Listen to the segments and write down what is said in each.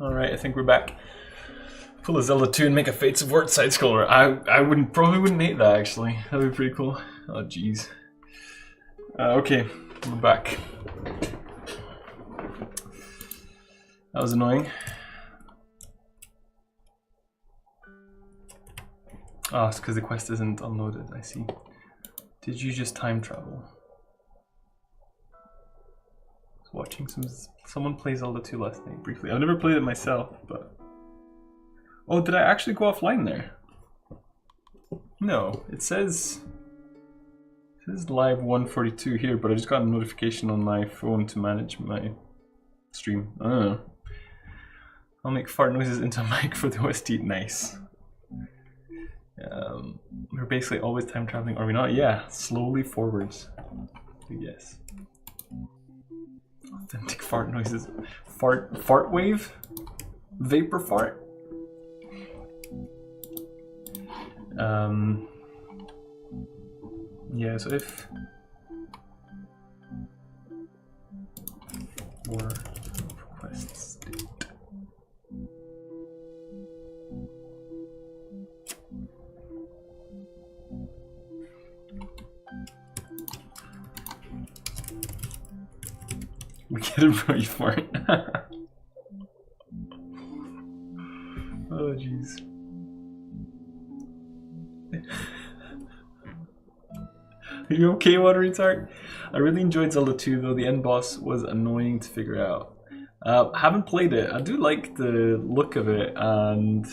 Alright, I think we're back. Pull a Zelda 2 and make a Fates of Wart side-scroller. I probably wouldn't hate that, actually. That'd be pretty cool. Oh, jeez. Okay, we're back. That was annoying. Oh, it's because the quest isn't unloaded, I see. Did you just time travel? I was watching someone play Zelda 2 last night briefly. I've never played it myself, but... Oh, did I actually go offline there? No, it says live 142 here, but I just got a notification on my phone to manage my stream. I don't know. I'll make fart noises into a mic for the OST. Nice. We're basically always time traveling, are we not? Yeah, slowly forwards. Yes. Authentic fart noises. Fart wave? Vapor fart? Yeah, so if for quest state. We get it right for it. Oh jeez. Are you okay, Watery Tart? I really enjoyed Zelda 2, though the end boss was annoying to figure out. Haven't played it. I do like the look of it, and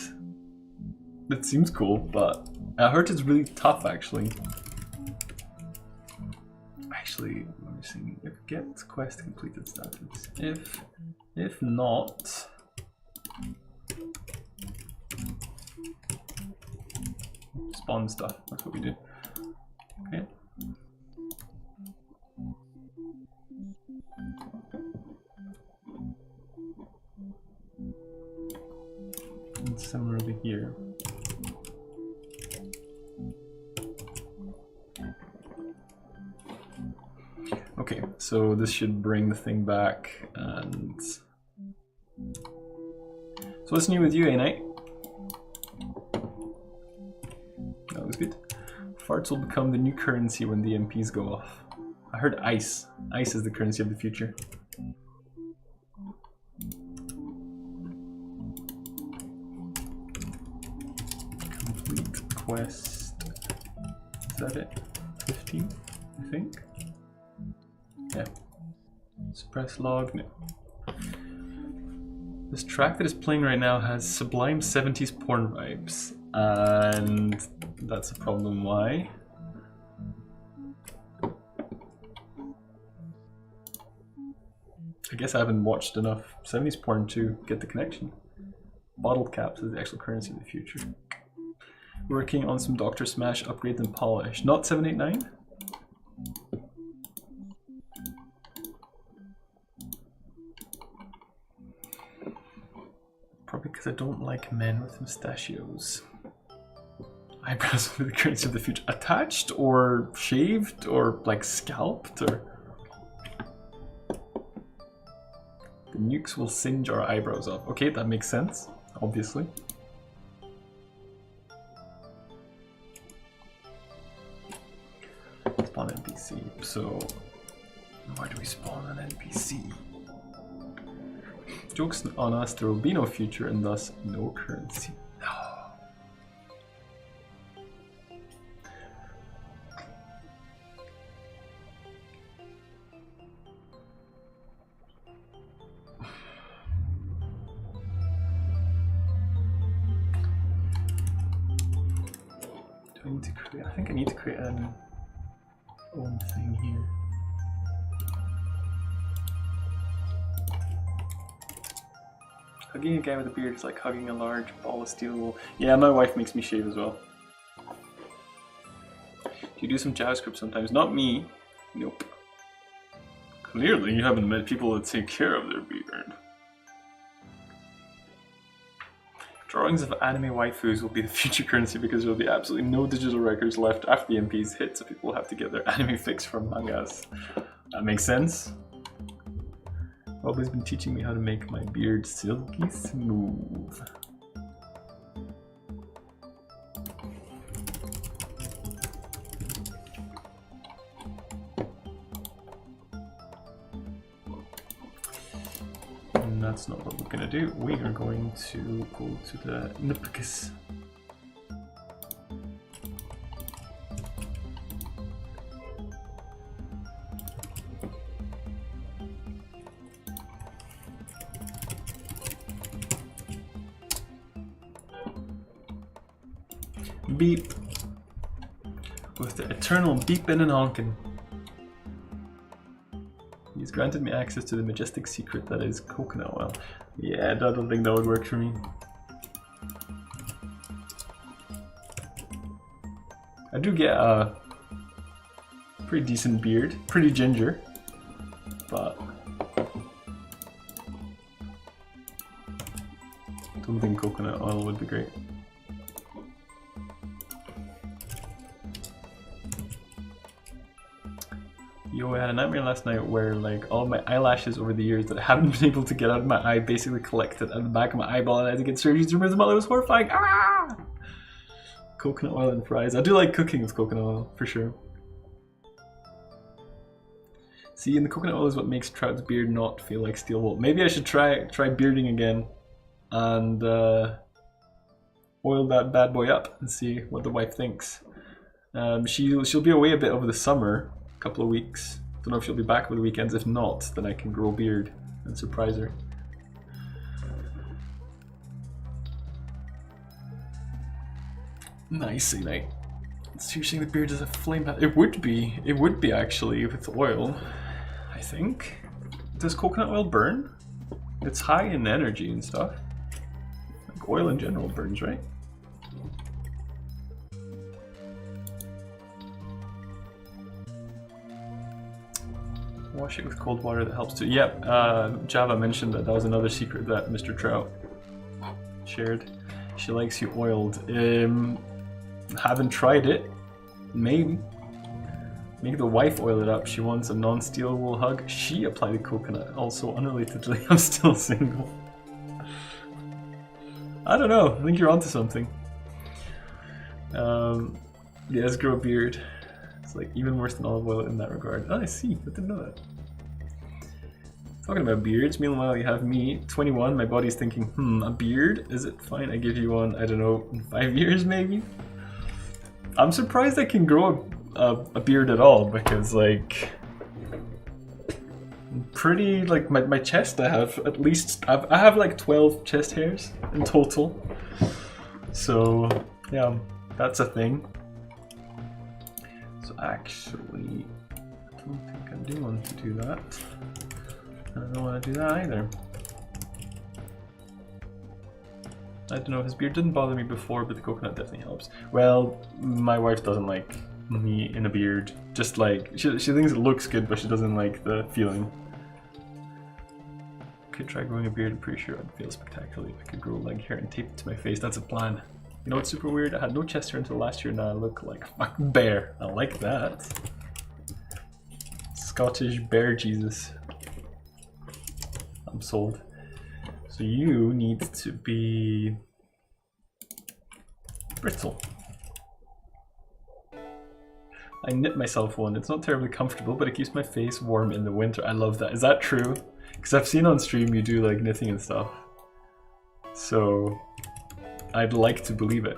it seems cool, but I heard it's really tough, actually. Actually, let me see. If get quest completed status. If not, spawn stuff. That's what we do. Okay. And similarly here. Okay, so this should bring the thing back, and so what's new with you, A-Knight? That was good. Farts will become the new currency when the MPs go off. I heard ice. Ice is the currency of the future. Complete quest. Is that it? 15, I think? Yeah. Suppress log, no. This track that is playing right now has sublime 70s porn vibes, and that's a problem. Why? I guess I haven't watched enough 70s porn to get the connection. Bottle caps is the actual currency of the future. Working on some Dr. Smash upgrades and polish. Not 789? Probably because I don't like men with mustachios. Eyebrows for the currency of the future. Attached or shaved or like scalped or... The nukes will singe our eyebrows off. Okay, that makes sense, obviously. Spawn NPC. So, where do we spawn an NPC? Joke's on us, there will be no future and thus no currency. Do I need to create? I think I need to create an own thing here. Hugging a guy with a beard is like hugging a large ball of steel wool. Yeah, my wife makes me shave as well. Do you do some JavaScript sometimes? Not me. Nope. Clearly you haven't met people that take care of their beard. Drawings of anime waifus will be the future currency because there will be absolutely no digital records left after the MPs hit, so people will have to get their anime fix from mangas. That makes sense. Bobby's been teaching me how to make my beard silky smooth. And that's not what we're gonna do. We are going to go to the Nipicus. Beep. With the eternal beeping and honking. He's granted me access to the majestic secret that is coconut oil. Yeah, I don't think that would work for me. I do get a pretty decent beard, pretty ginger, but I don't think coconut oil would be great. Yo, I had a nightmare last night where like all my eyelashes over the years that I haven't been able to get out of my eye basically collected at the back of my eyeball and I had to get surgery to remove them all. It was horrifying. Ah! Coconut oil and fries. I do like cooking with coconut oil, for sure. See, and the coconut oil is what makes Trout's beard not feel like steel wool. Maybe I should try bearding again and oil that bad boy up and see what the wife thinks. She'll be away a bit over the summer. Couple of weeks. Don't know if she'll be back over the weekends. If not, then I can grow a beard and surprise her. Nicely, night. So you're saying the beard is a flame bath? It would be actually with oil. I think. Does coconut oil burn? It's high in energy and stuff. Like oil in general burns, right? Wash it with cold water, that helps too. Yep, Java mentioned that was another secret that Mr. Trout shared. She likes you oiled. Haven't tried it. Maybe. Make the wife oil it up. She wants a non-steel wool hug. She applied the coconut. Also, unrelatedly, I'm still single. I don't know. I think you're onto something. Yes, grow a beard. It's like even worse than olive oil in that regard. Oh, I see. I didn't know that. Talking about beards, meanwhile you have me, 21, my body's thinking, a beard? Is it fine? I give you one, I don't know, in 5 years maybe? I'm surprised I can grow a beard at all, because like, pretty, like my chest I have at least, I have like 12 chest hairs in total. So yeah, that's a thing. So actually, I don't think I do want to do that. I don't want to do that either. I don't know, his beard didn't bother me before, but the coconut definitely helps. Well, my wife doesn't like me in a beard. Just like, she thinks it looks good, but she doesn't like the feeling. Could try growing a beard, I'm pretty sure it would feel spectacular if I could grow leg hair and tape it to my face. That's a plan. You know what's super weird? I had no chest hair until last year, now I look like a fucking bear. I like that. Scottish bear Jesus. I'm sold. So you need to be brittle. I knit myself one. It's not terribly comfortable, but it keeps my face warm in the winter. I love that. Is that true? Because I've seen on stream you do like knitting and stuff. So I'd like to believe it.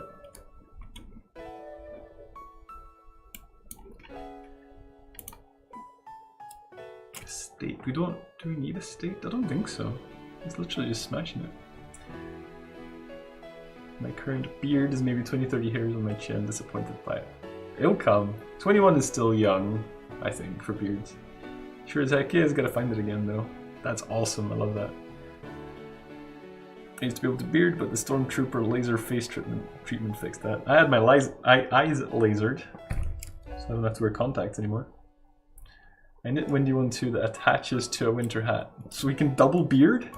State. Do we need a state? I don't think so. It's literally just smashing it. My current beard is maybe 20-30 hairs on my chin, disappointed by it. It'll come. 21 is still young, I think, for beards. Sure as heck is, gotta find it again though. That's awesome, I love that. I used to be able to beard, but the Stormtrooper laser face treatment fixed that. I had my eyes lasered, so I don't have to wear contacts anymore. I knit Windy one too that attaches to a winter hat. So we can double beard?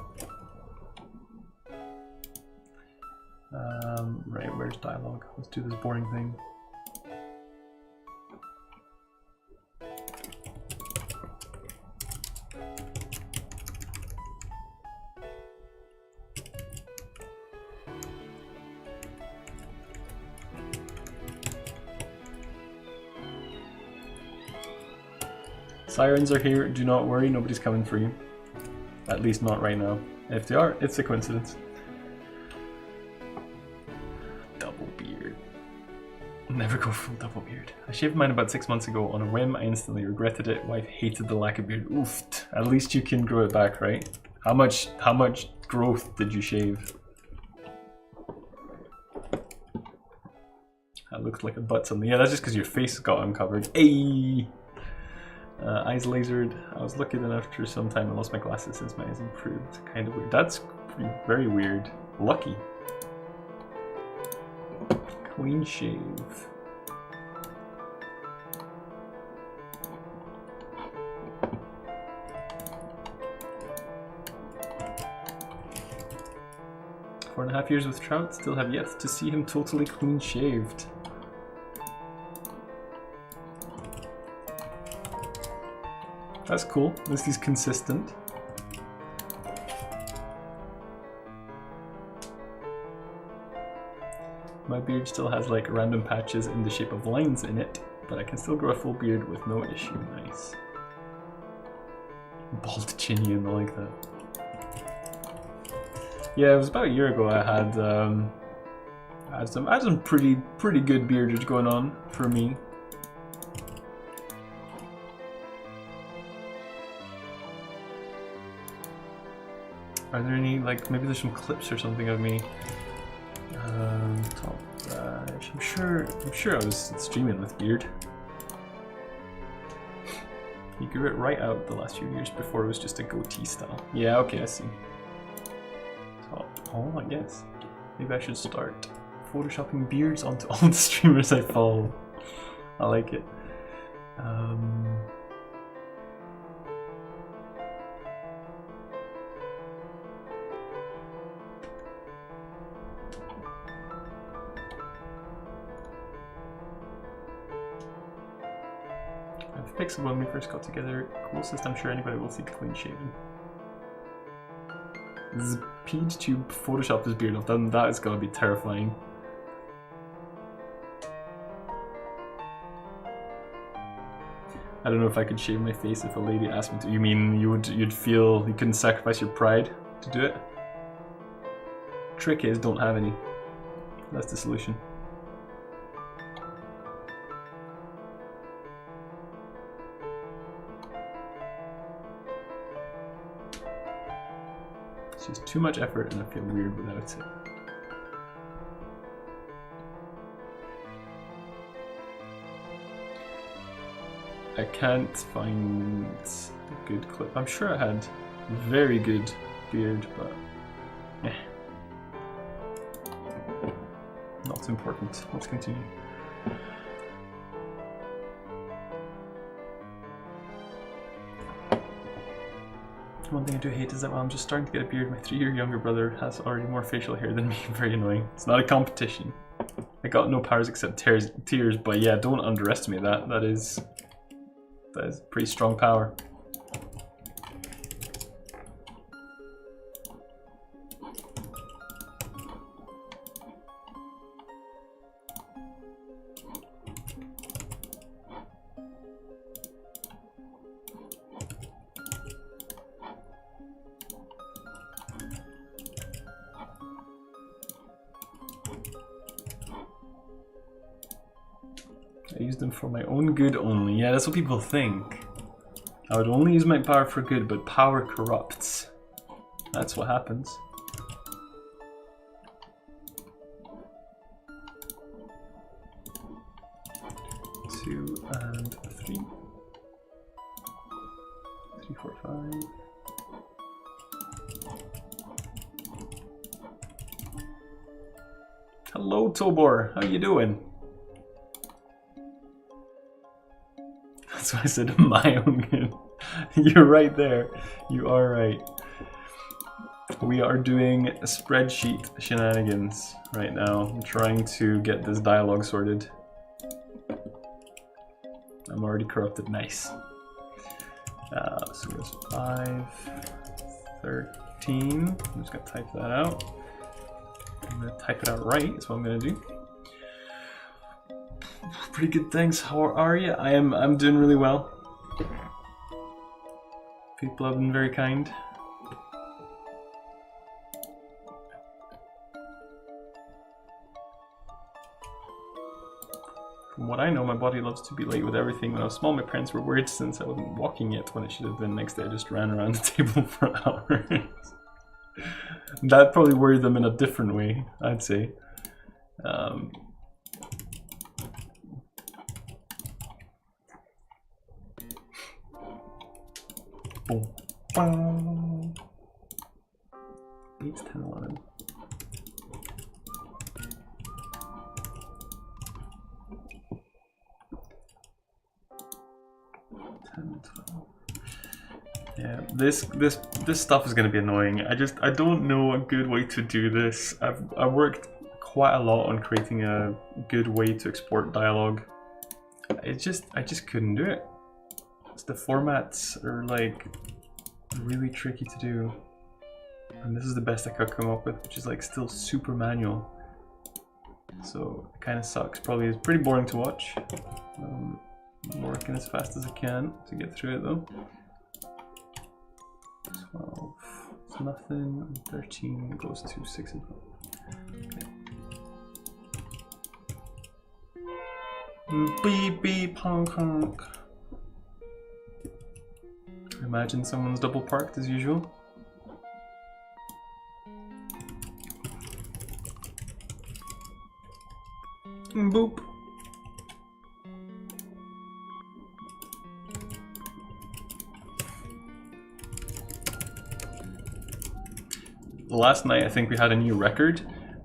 Right, where's dialogue? Let's do this boring thing. Sirens are here, do not worry, nobody's coming for you. At least not right now. If they are, it's a coincidence. Double beard. Never go full double beard. I shaved mine about 6 months ago on a whim, I instantly regretted it. Wife hated the lack of beard. Oof. At least you can grow it back, right? How much growth did you shave? That looked like a butt something. Yeah, that's just because your face got uncovered. Ayy! Eyes lasered. I was lucky that after some time I lost my glasses since my eyes improved. Kind of weird. That's very weird. Lucky. Clean shave. Four and a half years with Trout, still have yet to see him totally clean shaved. That's cool, at least he's consistent. My beard still has like random patches in the shape of lines in it, but I can still grow a full beard with no issue. Nice. Bald Chinian, I like that. Yeah, it was about a year ago I had some pretty good beardage going on for me. Are there any, like, maybe there's some clips or something of me? Top brush. I'm sure I was streaming with beard. He grew it right out the last few years before it was just a goatee style. Yeah, okay, I see. Top. Oh, I guess. Maybe I should start photoshopping beards onto all the streamers I follow. I like it. Pixel when we first got together, coolest I'm sure anybody will see clean shaven. This is Pete to Photoshop his beard. I've done that, it's gonna be terrifying. I don't know if I could shave my face if a lady asked me to. You mean you'd feel you couldn't sacrifice your pride to do it? Trick is, don't have any. That's the solution. It's just too much effort and I feel weird without it. I can't find a good clip. I'm sure I had very good beard, but eh. Not important. Let's continue. One thing I do hate is that while I'm just starting to get a beard, my 3-year younger brother has already more facial hair than me. Very annoying. It's not a competition. I got no powers except tears, but yeah, don't underestimate that. That is pretty strong power. I use them for my own good only. Yeah, that's what people think. I would only use my power for good, but power corrupts. That's what happens. Two and 3. 3, 4, 5. Hello, Tobor. How you doing? That's why I said my own good. You're right there. You are right. We are doing spreadsheet shenanigans right now. I'm trying to get this dialogue sorted. I'm already corrupted. Nice. So there's 5, 13. I'm just gonna type that out. I'm gonna type it out right. That's what I'm gonna do. Pretty good, thanks. How are you? I'm doing really well. People have been very kind. From what I know, my body loves to be late with everything. When I was small, my parents were worried since I wasn't walking yet when it should have been. Next day I just ran around the table for hours. That probably worried them in a different way, I'd say. Boom. 8, 10, 11. Yeah, this stuff is gonna be annoying. I don't know a good way to do this. I've worked quite a lot on creating a good way to export dialogue. I just couldn't do it. The formats are like really tricky to do, and this is the best I could come up with, which is like still super manual. So it kind of sucks. Probably is pretty boring to watch. I'm working as fast as I can to get through it though. 12, it's nothing. 13 goes to 6 and 5. Beep beep honk honk. Imagine someone's double parked as usual. Boop. Last night I think we had a new record.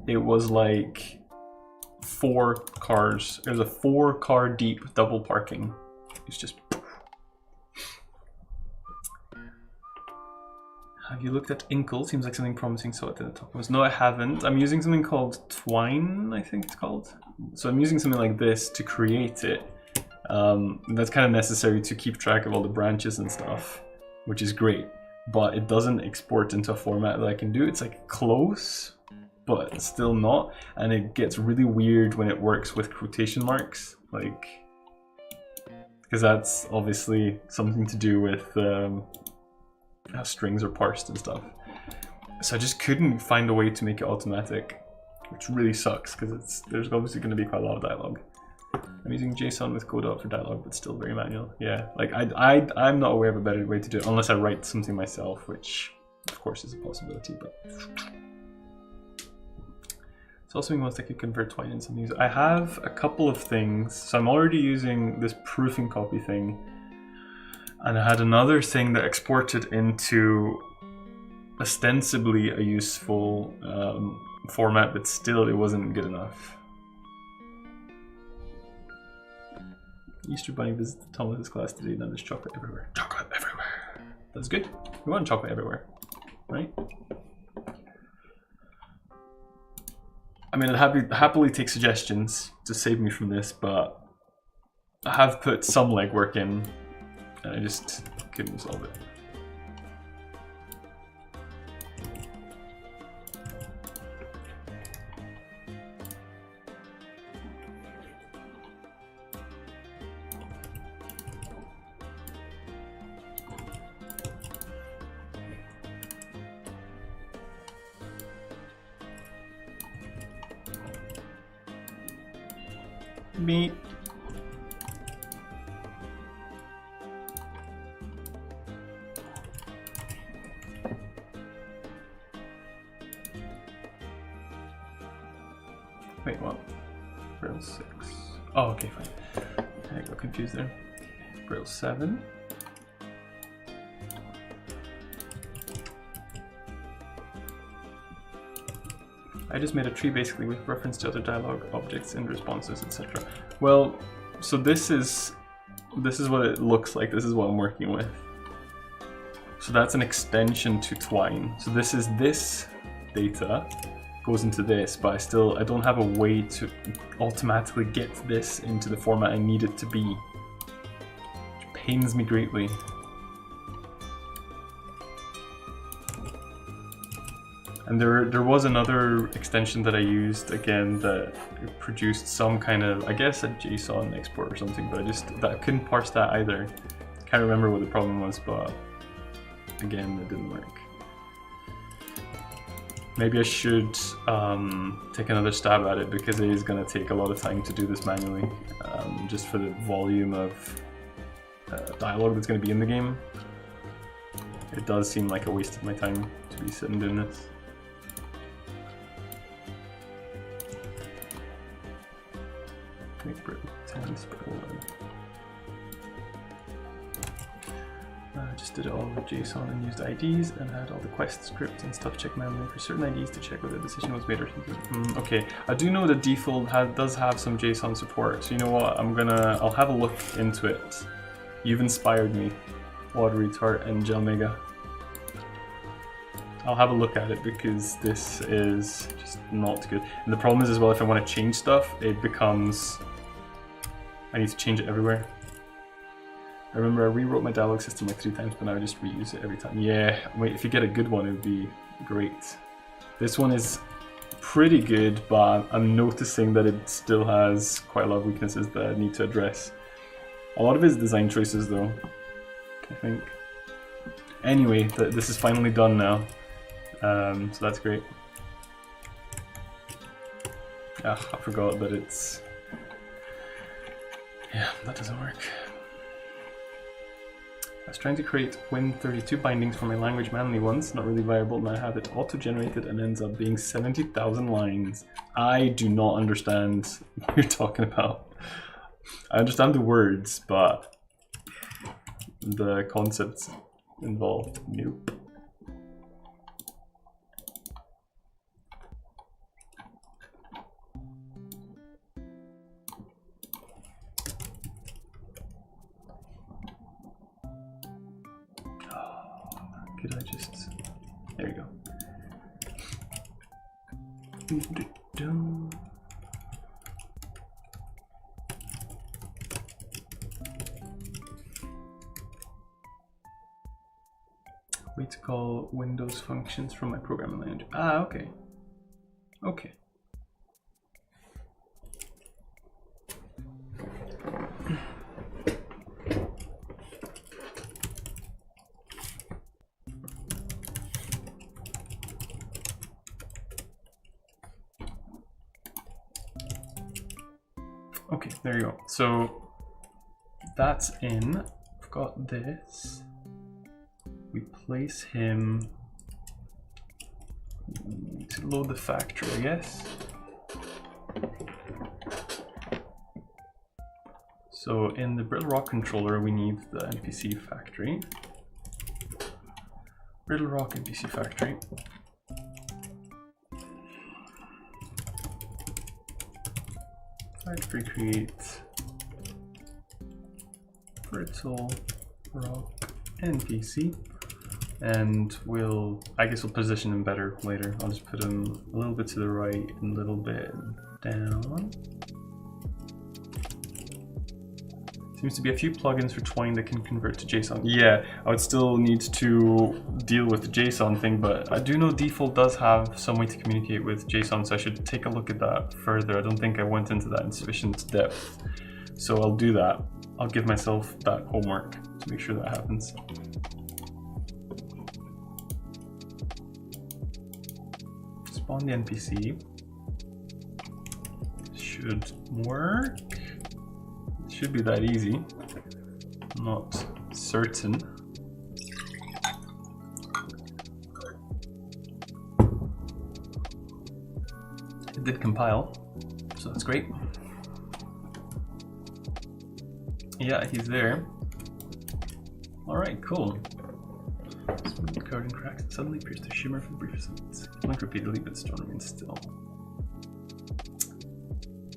It was like 4 cars. It was a 4-car deep double parking. It's just. Have you looked at Inkle? Seems like something promising, so at the top was. No, I haven't. I'm using something called Twine, I think it's called. So I'm using something like this to create it. That's kind of necessary to keep track of all the branches and stuff, which is great. But it doesn't export into a format that I can do. It's like close, but still not. And it gets really weird when it works with quotation marks. Like, because that's obviously something to do with how strings are parsed and stuff. So I just couldn't find a way to make it automatic, which really sucks because there's obviously going to be quite a lot of dialogue. I'm using JSON with Godot for dialogue, but still very manual. Yeah, like I'm not aware of a better way to do it unless I write something myself, which of course is a possibility. But it's also being once I could convert Twine in some use. I have a couple of things, so I'm already using this proofing copy thing, and I had another thing that exported into ostensibly a useful format, but still it wasn't good enough. Easter Bunny visited Thomas's class today. Now there's chocolate everywhere. Chocolate everywhere. That's good. We want chocolate everywhere, right? I mean, I'd happily take suggestions to save me from this, but I have put some legwork in, and I just couldn't solve it. Me. Wait, what? Braille 6. Oh, okay, fine. I got confused there. Braille 7. I just made a tree basically with reference to other dialogue objects and responses, etc. Well, so this is what it looks like. This is what I'm working with. So that's an extension to Twine. So this is this data goes into this, but I don't have a way to automatically get this into the format I need it to be, which pains me greatly. And there was another extension that I used again that produced some kind of, I guess, a JSON export or something, but I couldn't parse that either. Can't remember what the problem was, but again, it didn't work. Maybe I should take another stab at it because it is going to take a lot of time to do this manually, just for the volume of dialogue that's going to be in the game. It does seem like a waste of my time to be sitting doing this. I just did it all with JSON and used IDs and had all the quest scripts and stuff check manually for certain IDs to check whether a decision was made or something. Okay, I do know the default does have some JSON support, so you know what? I'll have a look into it. You've inspired me, Watery Tart and Gelmega. I'll have a look at it because this is just not good. And the problem is as well, if I want to change stuff, it becomes I need to change it everywhere. I remember I rewrote my dialogue system like 3 times, but now I just reuse it every time. Yeah, wait, if you get a good one, it would be great. This one is pretty good, but I'm noticing that it still has quite a lot of weaknesses that I need to address. A lot of it is design choices though, I think. Anyway, this is finally done now, so that's great. Ah, I forgot that it's... Yeah, that doesn't work. I was trying to create Win32 bindings for my language manually once, not really viable, and I have it auto-generated and ends up being 70,000 lines. I do not understand what you're talking about. I understand the words, but the concepts involved, nope. Could I just... There you go. Way to call Windows functions from my programming language. Ah, okay. Okay. Okay, there you go. So that's in. I've got this. We place him. To load the factory, I guess. So in the Brittle Rock controller, we need the NPC factory. Brittle Rock NPC factory. Factory create Brittle Rock NPC. And I guess we'll position him better later. I'll just put him a little bit to the right and a little bit down. Seems to be a few plugins for Twine that can convert to JSON. Yeah, I would still need to deal with the JSON thing, but I do know Default does have some way to communicate with JSON, so I should take a look at that further. I don't think I went into that in sufficient depth. So I'll do that. I'll give myself that homework to make sure that happens. Spawn the NPC. Should work. It should be that easy. I'm not certain. It did compile, so that's great. Yeah, he's there. Alright, cool. Smooth curtain cracks and suddenly appears to shimmer for brief seconds. Blink repeatedly, but the stone remains still.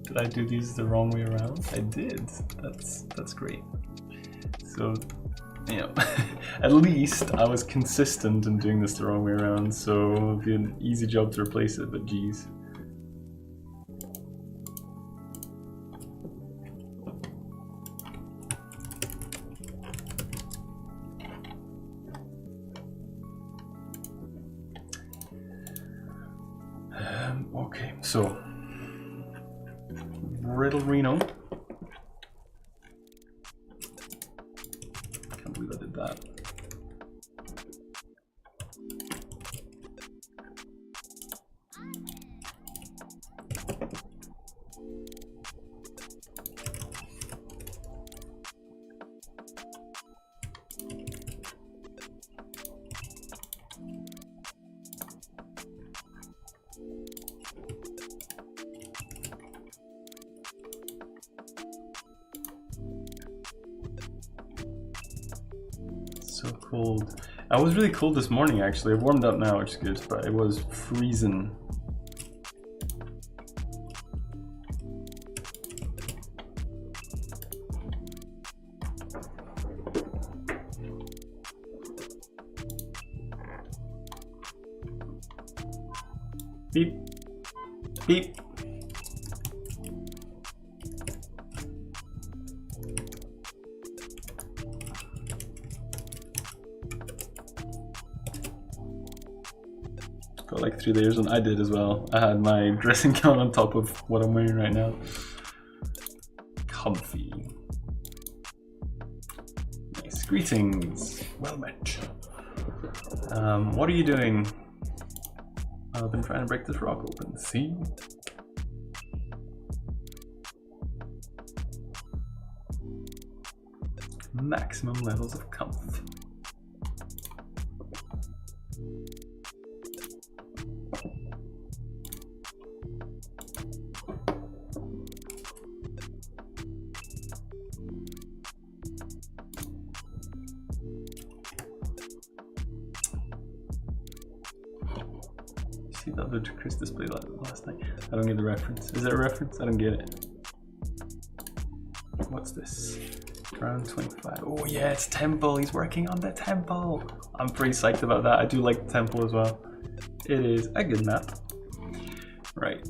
Did I do these the wrong way around? I did. That's great. So, you know, at least I was consistent in doing this the wrong way around, so it'll be an easy job to replace it, but geez. Okay, so Brittle Reno. Can't believe I did that. So cold. I was really cold this morning actually. I've warmed up now, which is good, but it was freezing. Beep. Beep. Got like 3 layers on. I did as well. I had my dressing gown on top of what I'm wearing right now. Comfy. Nice. Greetings. Well met. What are you doing? I've been trying to break this rock open. See? Maximum levels of comfort. See that ludicrous display last night? I don't get the reference. Is there a reference? I don't get it. What's this? Round 25. Oh yeah, it's temple. He's working on the temple. I'm pretty psyched about that. I do like the temple as well. It is a good map. Right.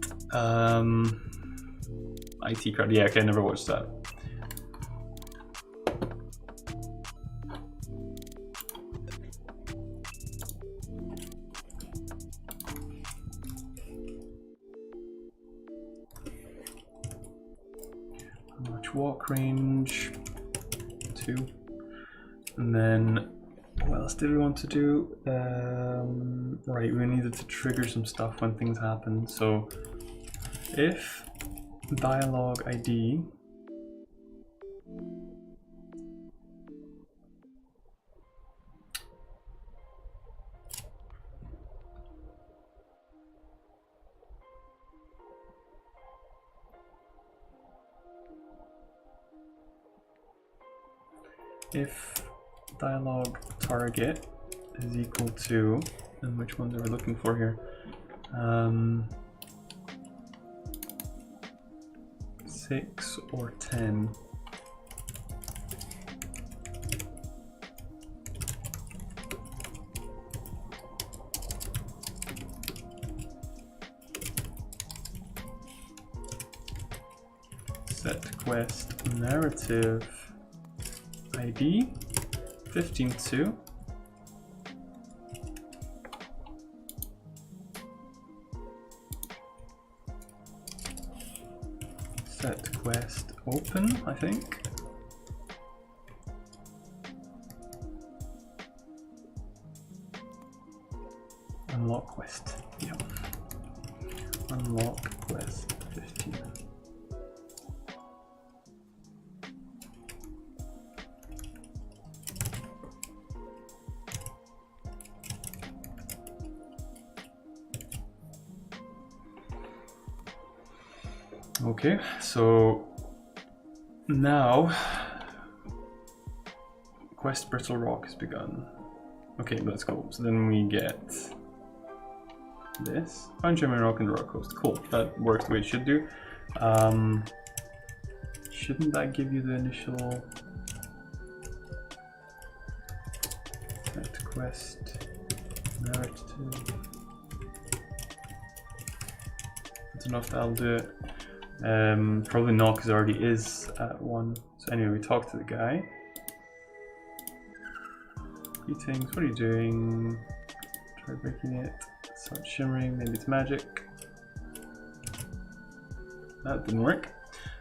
IT card. Yeah, okay, I never watched that. How much walk range? 2. And then what else did we want to do? Right, we needed to trigger some stuff when things happen. So if dialogue ID if dialogue target is equal to, and which ones are we looking for here? 6 or 10. Set quest narrative ID 15.2. Set quest open, I think. Unlock quest. Yep. Unlock quest 15. Okay, so now quest Brittle Rock has begun. Okay, let's go. So then we get this. Find Shimmering Rock in the Rock Coast. Cool, that works the way it should do. Shouldn't that give you the initial quest narrative? I don't know if that'll do it. Probably not, because it already is at 1. So anyway, we talk to the guy. Greetings, what are you doing? Try breaking it. Start shimmering, maybe it's magic. That didn't work.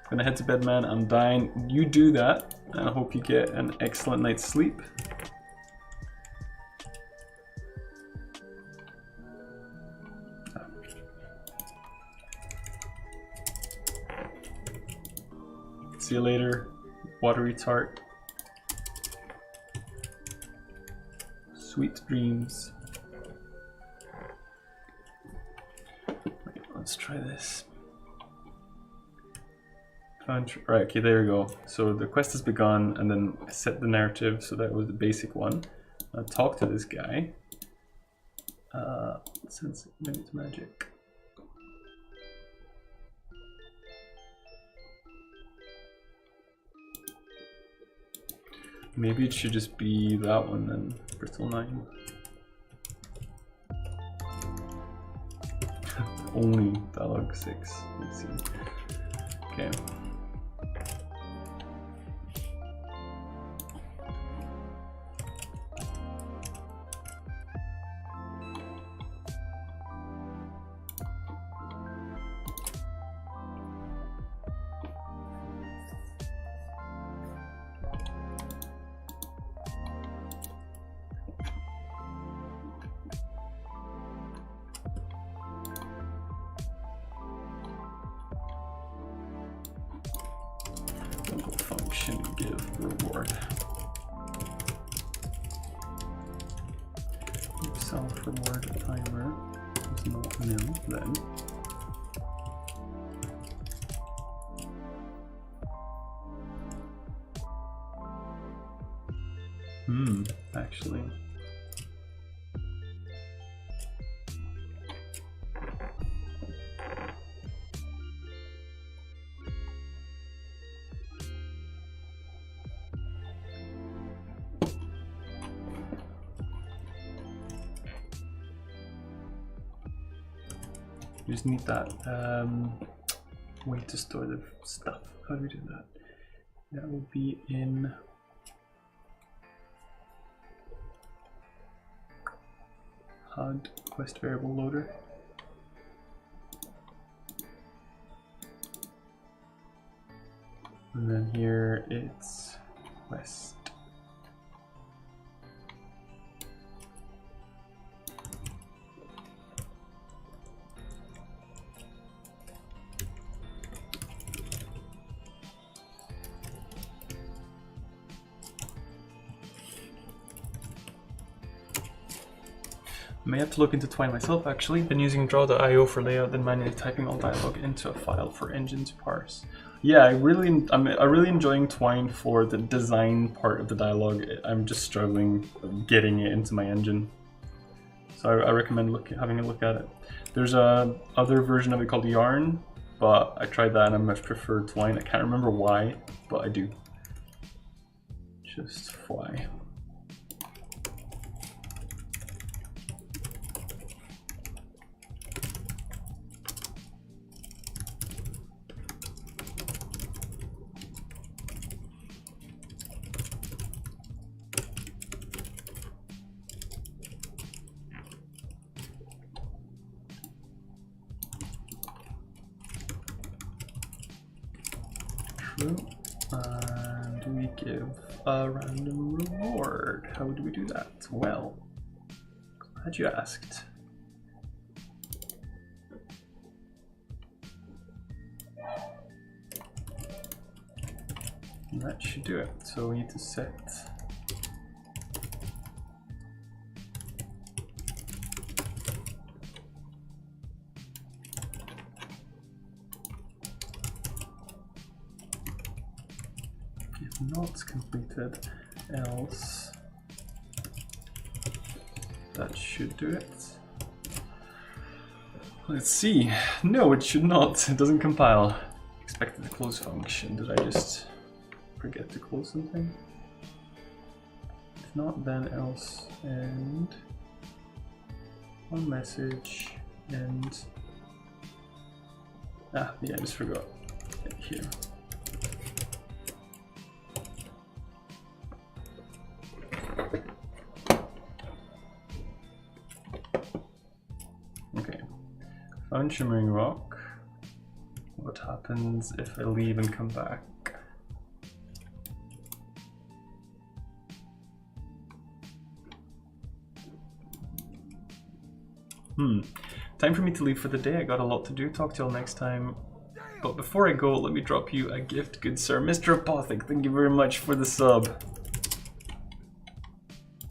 I'm gonna head to bed, man. I'm dying. You do that, and I hope you get an excellent night's sleep. See you later, watery tart. Sweet dreams. Right, let's try this. Right, okay, there we go. So the quest has begun, and then I set the narrative, so that was the basic one. I'll talk to this guy. Since maybe it's magic. Maybe it should just be that one then, Brittle 9. Only dialogue 6, let's see. Okay. Function give reward. If self reward timer is not nil, then actually. You just need that way to store the stuff. How do we do that? That will be in HUD quest variable loader. And then here it's quest. May have to look into Twine myself actually. Been using draw.io for layout, then manually typing all dialogue into a file for engine to parse. Yeah, I'm really enjoying Twine for the design part of the dialogue. I'm just struggling getting it into my engine. So I recommend having a look at it. There's a other version of it called Yarn, but I tried that and I much prefer Twine. I can't remember why, but I do. Just why. And we give a random reward. How do we do that? Well, glad you asked. And that should do it. So we need to set not completed, else that should do it. Let's see. No, it should not. It doesn't compile. Expected to close function. Did I just forget to close something? If not, then else and one message and yeah, I just forgot it here. Okay, found Shimmering Rock. What happens if I leave and come back? Time for me to leave for the day. I got a lot to do. Talk to y'all next time. But before I go, let me drop you a gift, good sir. Mr. Apothic, thank you very much for the sub.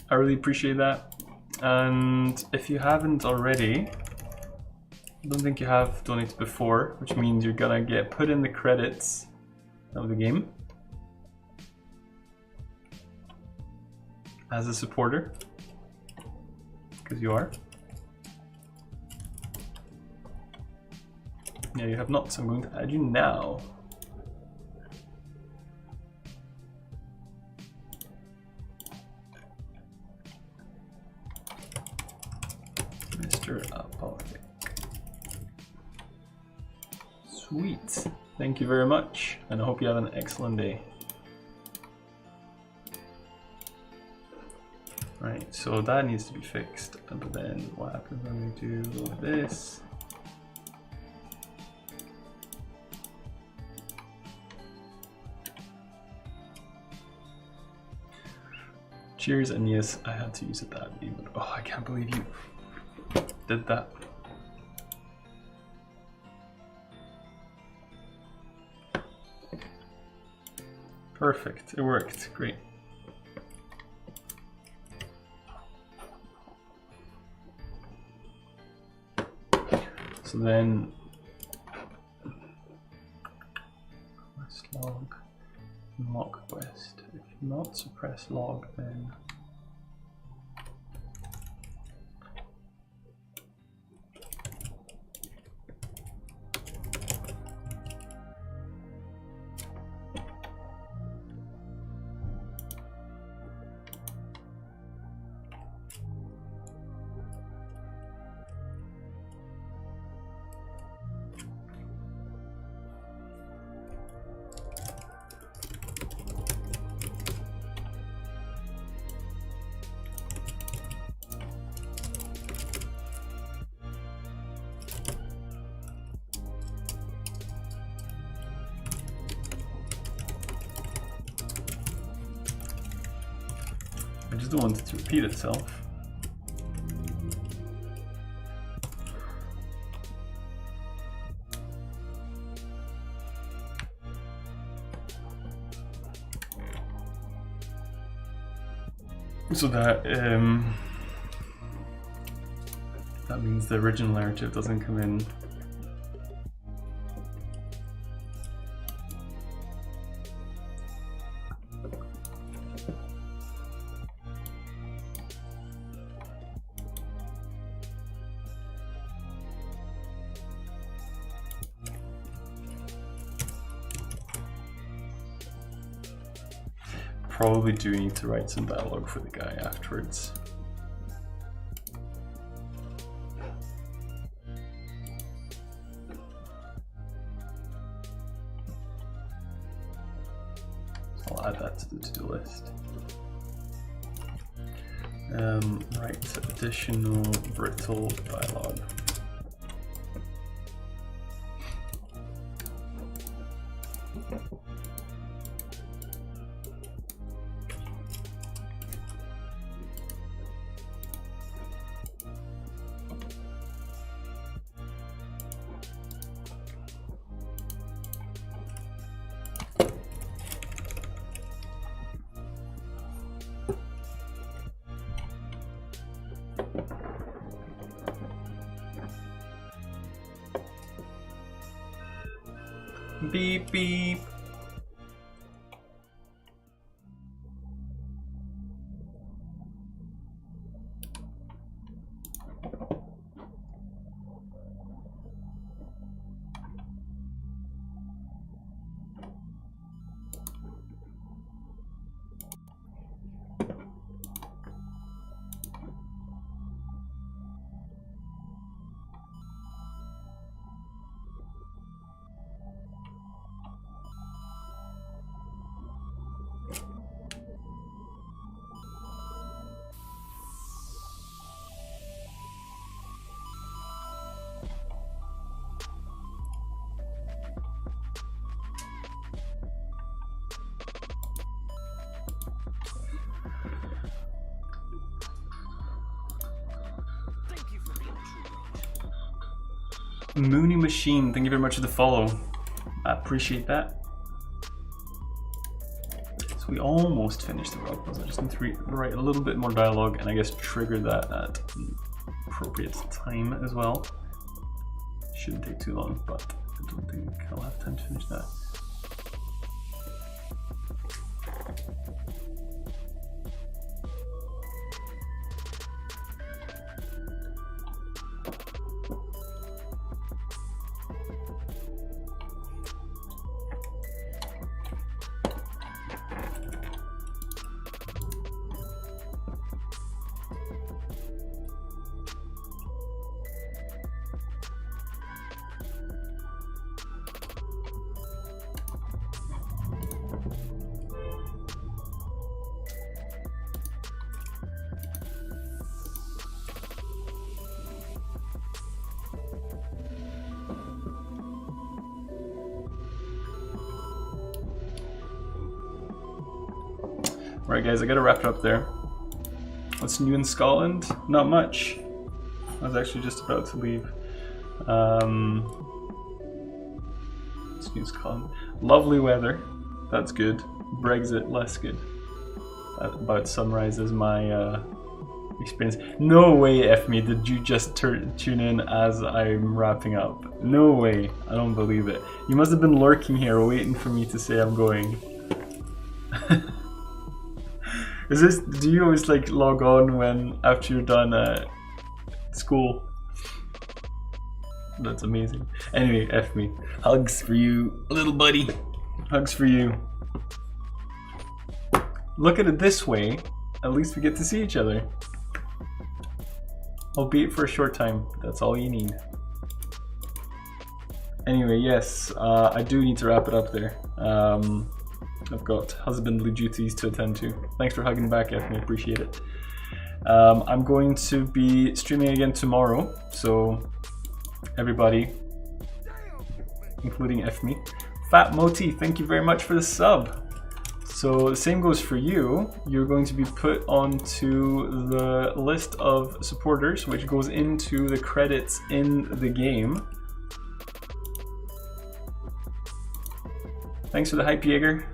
I really appreciate that. And if you haven't already, I don't think you have donated before, which means you're gonna get put in the credits of the game as a supporter, because you are. Yeah, you have not, so I'm going to add you now. Mr. Apothic. Sweet. Thank you very much, and I hope you have an excellent day. Right, so that needs to be fixed, but then what happens when we do this? Cheers, and yes, I had to use it that way, but oh, I can't believe you did that. Perfect, it worked, great. So then, quest log, mock quest. If not suppress log, then I just don't want it to repeat itself. So that That means the original narrative doesn't come in. Probably do need to write some dialogue for the guy afterwards. I'll add that to the to-do list. Write additional brittle dialogue. Beep beep. Mooney Machine, thank you very much for the follow. I appreciate that. So we almost finished the rock puzzle. I just need to write a little bit more dialogue and I guess trigger that at an appropriate time as well. Shouldn't take too long, but I don't think I'll have time to finish that. Right guys, I gotta wrap it up there. What's new in Scotland? Not much. I was actually just about to leave. What's new in Scotland? Lovely weather, that's good. Brexit, less good. That about summarizes my experience. No way, F me, did you just tune in as I'm wrapping up? No way, I don't believe it. You must have been lurking here waiting for me to say I'm going. Is this, do you always like log on when, after you're done school? That's amazing. Anyway, F me. Hugs for you, little buddy. Hugs for you. Look at it this way, at least we get to see each other. Albeit for a short time, that's all you need. Anyway, yes, I do need to wrap it up there. I've got husbandly duties to attend to. Thanks for hugging back, Ethne, appreciate it. I'm going to be streaming again tomorrow, so everybody, including Ethne. Fat Moti, thank you very much for the sub. So the same goes for you. You're going to be put onto the list of supporters, which goes into the credits in the game. Thanks for the hype, Jaeger.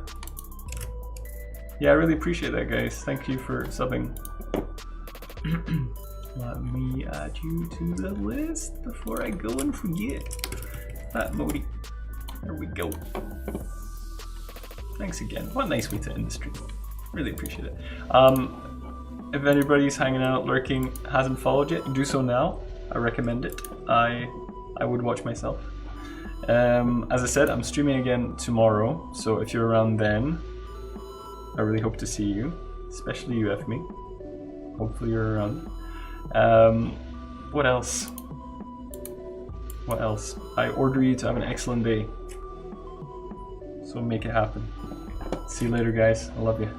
Yeah, I really appreciate that, guys. Thank you for subbing. Let me add you to the list before I go and forget. Fat Modi. There we go. Thanks again. What a nice way to end the stream. Really appreciate it. If anybody's hanging out, lurking, hasn't followed yet, do so now. I recommend it. I would watch myself. As I said, I'm streaming again tomorrow, so if you're around then, I really hope to see you, especially you, FME. Hopefully you're around. What else? What else? I order you to have an excellent day. So make it happen. See you later, guys. I love you.